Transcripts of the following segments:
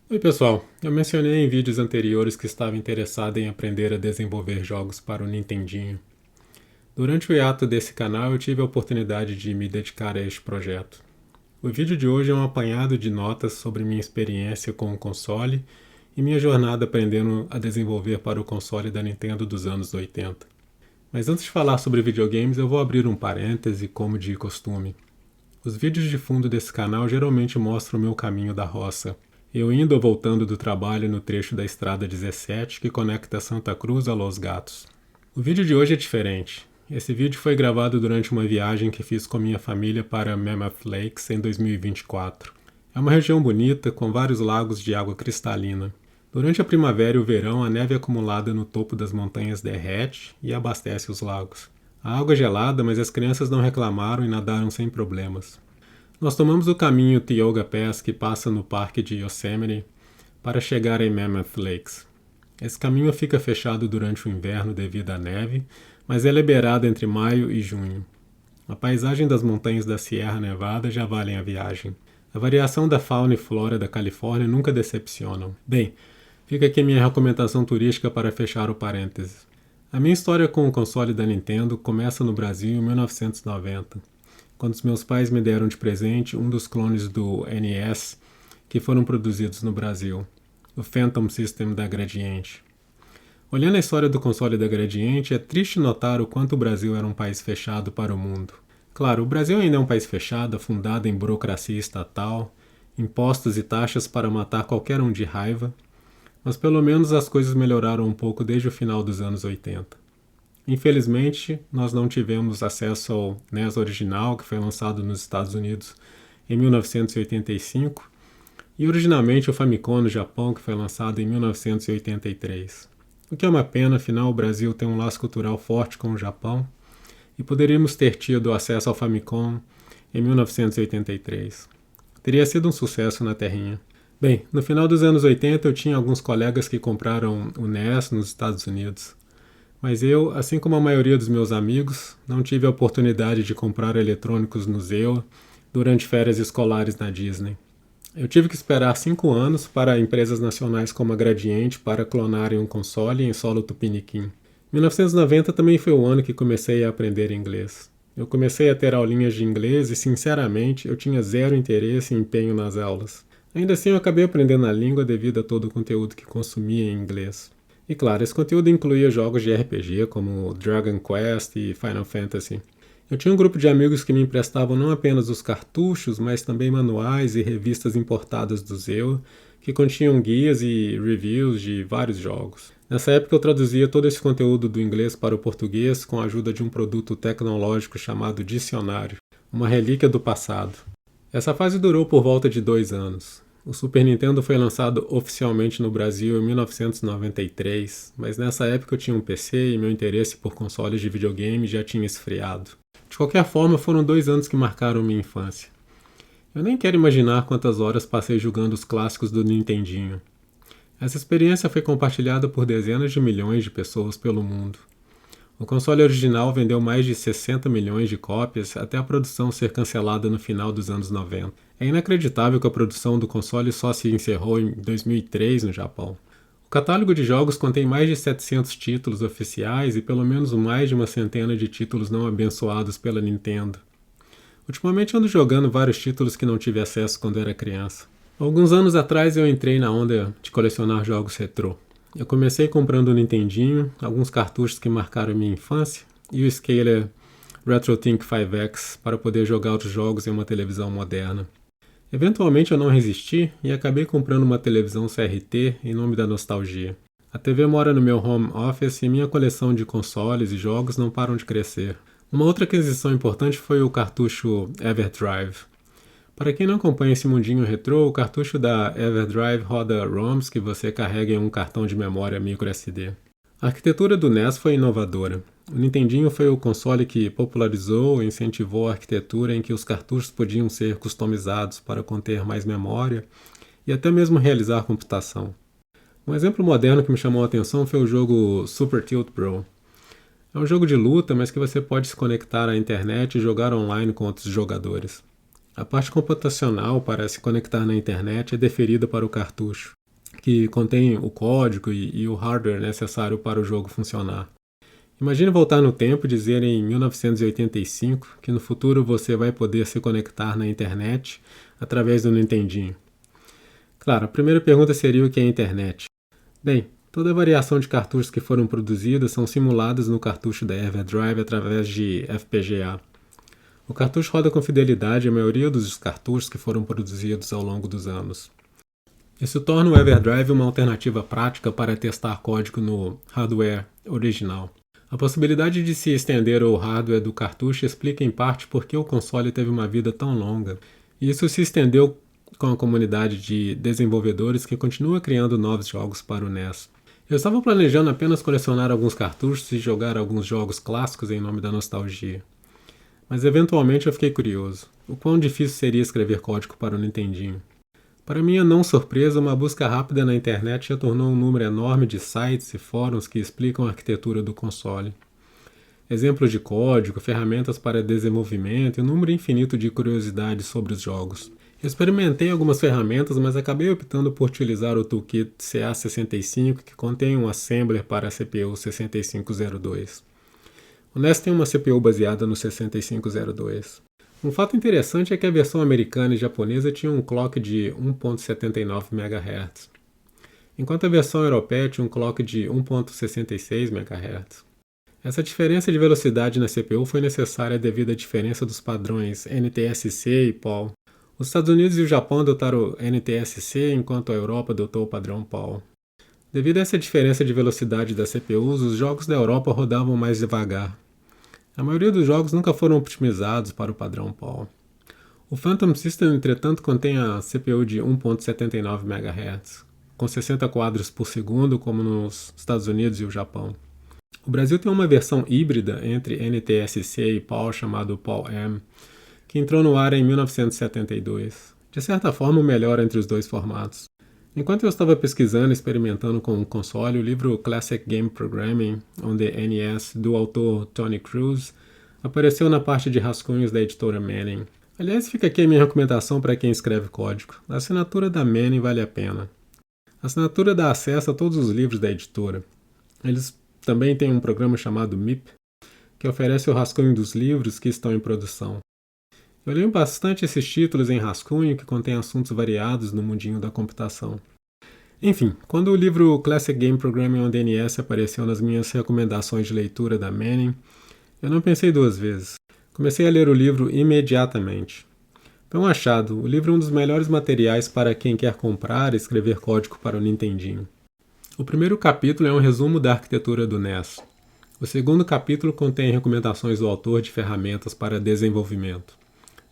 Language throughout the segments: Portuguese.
Oi pessoal, eu mencionei em vídeos anteriores que estava interessado em aprender a desenvolver jogos para o Nintendinho. Durante o hiato desse canal eu tive a oportunidade de me dedicar a este projeto. O vídeo de hoje é um apanhado de notas sobre minha experiência com o console e minha jornada aprendendo a desenvolver para o console da Nintendo dos anos 80. Mas antes de falar sobre videogames, eu vou abrir um parêntese como de costume. Os vídeos de fundo desse canal geralmente mostram o meu caminho da roça. Eu indo ou voltando do trabalho no trecho da Estrada 17 que conecta Santa Cruz a Los Gatos. O vídeo de hoje é diferente. Esse vídeo foi gravado durante uma viagem que fiz com minha família para Mammoth Lakes em 2024. É uma região bonita, com vários lagos de água cristalina. Durante a primavera e o verão, a neve acumulada no topo das montanhas derrete e abastece os lagos. A água é gelada, mas as crianças não reclamaram e nadaram sem problemas. Nós tomamos o caminho Tioga Pass que passa no parque de Yosemite para chegar em Mammoth Lakes. Esse caminho fica fechado durante o inverno devido à neve, mas é liberado entre maio e junho. A paisagem das montanhas da Sierra Nevada já valem a viagem. A variação da fauna e flora da Califórnia nunca decepcionam. Bem, fica aqui a minha recomendação turística para fechar o parênteses. A minha história com o console da Nintendo começa no Brasil em 1990. Quando os meus pais me deram de presente um dos clones do NES que foram produzidos no Brasil, o Phantom System da Gradiente. Olhando a história do console da Gradiente, é triste notar o quanto o Brasil era um país fechado para o mundo. Claro, o Brasil ainda é um país fechado, afundado em burocracia estatal, impostos e taxas para matar qualquer um de raiva, mas pelo menos as coisas melhoraram um pouco desde o final dos anos 80. Infelizmente, nós não tivemos acesso ao NES original, que foi lançado nos Estados Unidos em 1985, e originalmente o Famicom no Japão, que foi lançado em 1983. O que é uma pena, afinal o Brasil tem um laço cultural forte com o Japão, e poderíamos ter tido acesso ao Famicom em 1983. Teria sido um sucesso na terrinha. Bem, no final dos anos 80 eu tinha alguns colegas que compraram o NES nos Estados Unidos. Mas eu, assim como a maioria dos meus amigos, não tive a oportunidade de comprar eletrônicos no Zeo durante férias escolares na Disney. Eu tive que esperar 5 anos para empresas nacionais como a Gradiente para clonarem um console em solo tupiniquim. 1990 também foi o ano que comecei a aprender inglês. Eu comecei a ter aulinhas de inglês e, sinceramente, eu tinha zero interesse e empenho nas aulas. Ainda assim, eu acabei aprendendo a língua devido a todo o conteúdo que consumia em inglês. E claro, esse conteúdo incluía jogos de RPG como Dragon Quest e Final Fantasy. Eu tinha um grupo de amigos que me emprestavam não apenas os cartuchos, mas também manuais e revistas importadas do Zeo, que continham guias e reviews de vários jogos. Nessa época eu traduzia todo esse conteúdo do inglês para o português com a ajuda de um produto tecnológico chamado Dicionário, uma relíquia do passado. Essa fase durou por volta de 2 anos. O Super Nintendo foi lançado oficialmente no Brasil em 1993, mas nessa época eu tinha um PC e meu interesse por consoles de videogame já tinha esfriado. De qualquer forma, foram 2 anos que marcaram minha infância. Eu nem quero imaginar quantas horas passei jogando os clássicos do Nintendinho. Essa experiência foi compartilhada por dezenas de milhões de pessoas pelo mundo. O console original vendeu mais de 60 milhões de cópias até a produção ser cancelada no final dos anos 90. É inacreditável que a produção do console só se encerrou em 2003 no Japão. O catálogo de jogos contém mais de 700 títulos oficiais e pelo menos mais de uma centena de títulos não abençoados pela Nintendo. Ultimamente ando jogando vários títulos que não tive acesso quando era criança. Alguns anos atrás eu entrei na onda de colecionar jogos retrô. Eu comecei comprando o Nintendinho, alguns cartuchos que marcaram minha infância e o Scaler RetroTink 5X para poder jogar outros jogos em uma televisão moderna. Eventualmente eu não resisti e acabei comprando uma televisão CRT em nome da nostalgia. A TV mora no meu home office e minha coleção de consoles e jogos não param de crescer. Uma outra aquisição importante foi o cartucho EverDrive. Para quem não acompanha esse mundinho retrô, o cartucho da EverDrive roda ROMs que você carrega em um cartão de memória microSD. A arquitetura do NES foi inovadora. O Nintendinho foi o console que popularizou e incentivou a arquitetura em que os cartuchos podiam ser customizados para conter mais memória e até mesmo realizar computação. Um exemplo moderno que me chamou a atenção foi o jogo Super Tilt Pro. É um jogo de luta, mas que você pode se conectar à internet e jogar online com outros jogadores. A parte computacional para se conectar na internet é deferida para o cartucho, que contém o código e o hardware necessário para o jogo funcionar. Imagine voltar no tempo e dizer em 1985 que no futuro você vai poder se conectar na internet através do Nintendinho. Claro, a primeira pergunta seria o que é a internet. Bem, toda a variação de cartuchos que foram produzidas são simuladas no cartucho da EverDrive através de FPGA. O cartucho roda com fidelidade a maioria dos cartuchos que foram produzidos ao longo dos anos. Isso torna o EverDrive uma alternativa prática para testar código no hardware original. A possibilidade de se estender o hardware do cartucho explica em parte por que o console teve uma vida tão longa, e isso se estendeu com a comunidade de desenvolvedores que continua criando novos jogos para o NES. Eu estava planejando apenas colecionar alguns cartuchos e jogar alguns jogos clássicos em nome da nostalgia. Mas eventualmente eu fiquei curioso. O quão difícil seria escrever código para o Nintendinho? Para minha não surpresa, uma busca rápida na internet já tornou um número enorme de sites e fóruns que explicam a arquitetura do console. Exemplos de código, ferramentas para desenvolvimento e um número infinito de curiosidades sobre os jogos. Eu experimentei algumas ferramentas, mas acabei optando por utilizar o toolkit CA65, que contém um assembler para a CPU 6502. O NES tem uma CPU baseada no 6502. Um fato interessante é que a versão americana e japonesa tinha um clock de 1.79 MHz, enquanto a versão europeia tinha um clock de 1.66 MHz. Essa diferença de velocidade na CPU foi necessária devido à diferença dos padrões NTSC e PAL. Os Estados Unidos e o Japão adotaram o NTSC, enquanto a Europa adotou o padrão PAL. Devido a essa diferença de velocidade das CPUs, os jogos da Europa rodavam mais devagar. A maioria dos jogos nunca foram optimizados para o padrão PAL. O Phantom System, entretanto, contém a CPU de 1.79 MHz, com 60 quadros por segundo, como nos Estados Unidos e o Japão. O Brasil tem uma versão híbrida entre NTSC e PAL chamado PAL-M, que entrou no ar em 1972. De certa forma, o melhor entre os dois formatos. Enquanto eu estava pesquisando e experimentando com o console, o livro Classic Game Programming on the NES, do autor Tony Cruz, apareceu na parte de rascunhos da editora Manning. Aliás, fica aqui a minha recomendação para quem escreve código. A assinatura da Manning vale a pena. A assinatura dá acesso a todos os livros da editora. Eles também têm um programa chamado MIP, que oferece o rascunho dos livros que estão em produção. Eu leio bastante esses títulos em rascunho que contém assuntos variados no mundinho da computação. Enfim, quando o livro Classic Game Programming on the NES apareceu nas minhas recomendações de leitura da Manning, eu não pensei duas vezes. Comecei a ler o livro imediatamente. Foi um achado. O livro é um dos melhores materiais para quem quer comprar e escrever código para o Nintendinho. O primeiro capítulo é um resumo da arquitetura do NES. O segundo capítulo contém recomendações do autor de ferramentas para desenvolvimento.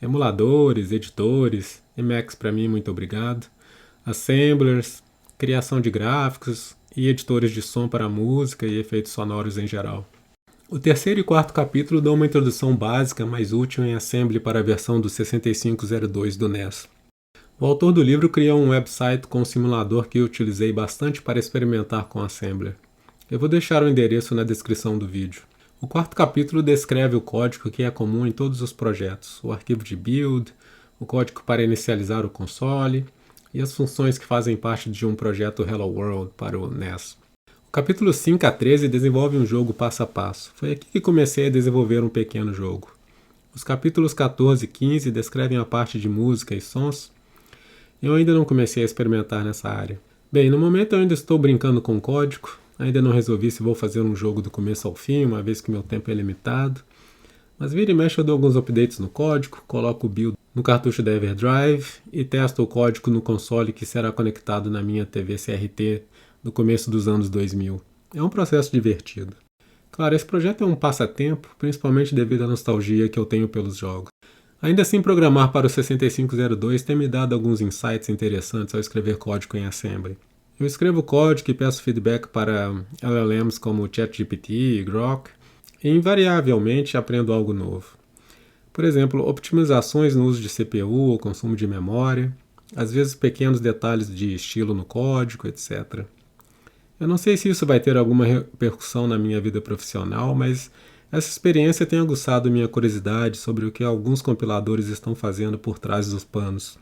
Emuladores, editores, Emacs para mim, muito obrigado, assemblers, criação de gráficos e editores de som para música e efeitos sonoros em geral. O terceiro e quarto capítulo dão uma introdução básica, mais útil em assembly para a versão do 6502 do NES. O autor do livro criou um website com um simulador que eu utilizei bastante para experimentar com assembler. Eu vou deixar o endereço na descrição do vídeo. O quarto capítulo descreve o código que é comum em todos os projetos, o arquivo de build, o código para inicializar o console e as funções que fazem parte de um projeto Hello World para o NES. O capítulo 5 a 13 desenvolve um jogo passo a passo. Foi aqui que comecei a desenvolver um pequeno jogo. Os capítulos 14 e 15 descrevem a parte de música e sons. Eu ainda não comecei a experimentar nessa área. Bem, no momento eu ainda estou brincando com código. Ainda não resolvi se vou fazer um jogo do começo ao fim, uma vez que meu tempo é limitado. Mas vira e mexe eu dou alguns updates no código, coloco o build no cartucho da EverDrive e testo o código no console que será conectado na minha TV CRT no começo dos anos 2000. É um processo divertido. Claro, esse projeto é um passatempo, principalmente devido à nostalgia que eu tenho pelos jogos. Ainda assim, programar para o 6502 tem me dado alguns insights interessantes ao escrever código em assembly. Eu escrevo código e peço feedback para LLMs como ChatGPT e Grok, e invariavelmente aprendo algo novo. Por exemplo, optimizações no uso de CPU ou consumo de memória, às vezes pequenos detalhes de estilo no código, etc. Eu não sei se isso vai ter alguma repercussão na minha vida profissional, mas Essa experiência tem aguçado minha curiosidade sobre o que alguns compiladores estão fazendo por trás dos panos.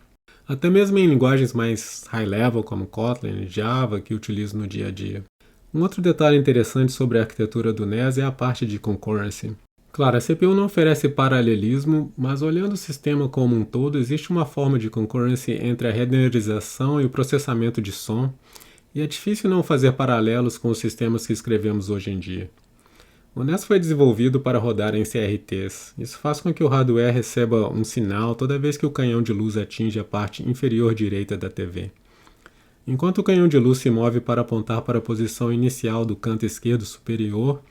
Até mesmo em linguagens mais high-level como Kotlin e Java que utilizo no dia a dia. Um outro detalhe interessante sobre a arquitetura do NES é a parte de concurrency. Claro, a CPU não oferece paralelismo, mas olhando o sistema como um todo, existe uma forma de concurrency entre a renderização e o processamento de som, e é difícil não fazer paralelos com os sistemas que escrevemos hoje em dia. O NES foi desenvolvido para rodar em CRTs. Isso faz com que o hardware receba um sinal toda vez que o canhão de luz atinge a parte inferior direita da TV. Enquanto o canhão de luz se move para apontar para a posição inicial do canto esquerdo superior,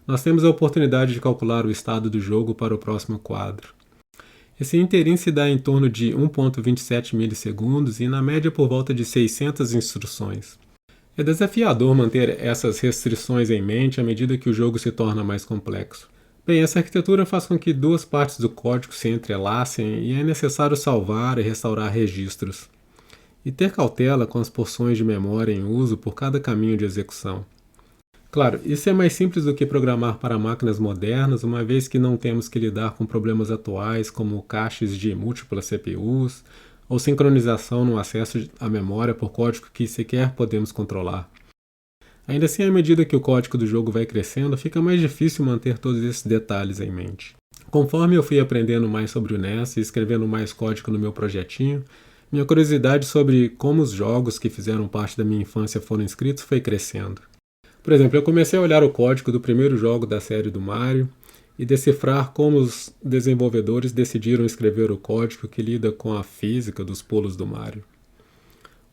nós temos a oportunidade de calcular o estado do jogo para o próximo quadro. Esse interim se dá em torno de 1.27 milissegundos e na média por volta de 600 instruções. É desafiador manter essas restrições em mente à medida que o jogo se torna mais complexo. Bem, essa arquitetura faz com que duas partes do código se entrelacem e é necessário salvar e restaurar registros. E ter cautela com as porções de memória em uso por cada caminho de execução. Claro, isso é mais simples do que programar para máquinas modernas, uma vez que não temos que lidar com problemas atuais como caches de múltiplas CPUs, ou sincronização no acesso à memória por código que sequer podemos controlar. Ainda assim, à medida que o código do jogo vai crescendo, fica mais difícil manter todos esses detalhes em mente. Conforme eu fui aprendendo mais sobre o NES e escrevendo mais código no meu projetinho, minha curiosidade sobre como os jogos que fizeram parte da minha infância foram escritos foi crescendo. Por exemplo, eu comecei a olhar o código do primeiro jogo da série do Mario, e decifrar como os desenvolvedores decidiram escrever o código que lida com a física dos pulos do Mario.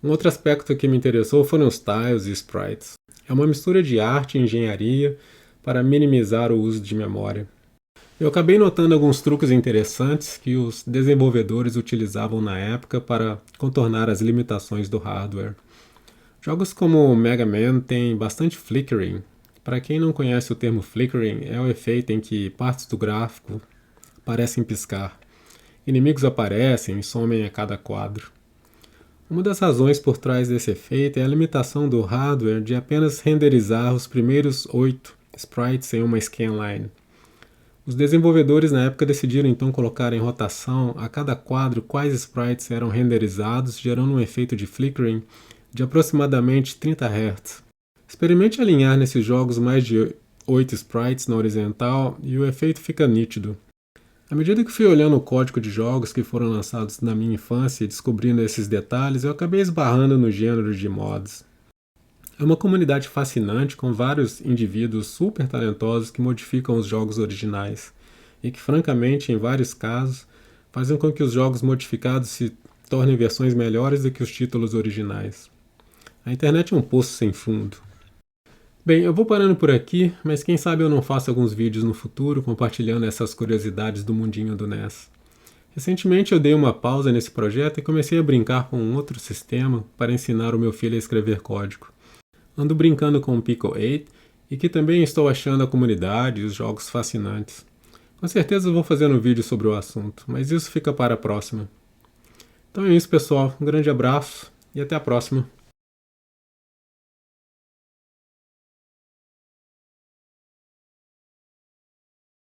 Um outro aspecto que me interessou foram os tiles e sprites. É uma mistura de arte e engenharia para minimizar o uso de memória. Eu acabei notando alguns truques interessantes que os desenvolvedores utilizavam na época para contornar as limitações do hardware. Jogos como Mega Man têm bastante flickering. Para quem não conhece o termo flickering, é o efeito em que partes do gráfico parecem piscar. Inimigos aparecem e somem a cada quadro. Uma das razões por trás desse efeito é a limitação do hardware de apenas renderizar os primeiros 8 sprites em uma scanline. Os desenvolvedores na época decidiram então colocar em rotação a cada quadro quais sprites eram renderizados, gerando um efeito de flickering de aproximadamente 30 Hz. Experimente alinhar nesses jogos mais de 8 sprites na horizontal e o efeito fica nítido. À medida que fui olhando o código de jogos que foram lançados na minha infância e descobrindo esses detalhes, eu acabei esbarrando no gênero de mods. É uma comunidade fascinante com vários indivíduos super talentosos que modificam os jogos originais e que, francamente, em vários casos, fazem com que os jogos modificados se tornem versões melhores do que os títulos originais. A internet é um poço sem fundo. Bem, eu vou parando por aqui, mas quem sabe eu não faço alguns vídeos no futuro compartilhando essas curiosidades do mundinho do NES. Recentemente eu dei uma pausa nesse projeto e comecei a brincar com um outro sistema para ensinar o meu filho a escrever código. Ando brincando com o Pico 8 e que também estou achando a comunidade e os jogos fascinantes. Com certeza vou fazer um vídeo sobre o assunto, mas isso fica para a próxima. Então é isso, pessoal. Um grande abraço e até a próxima.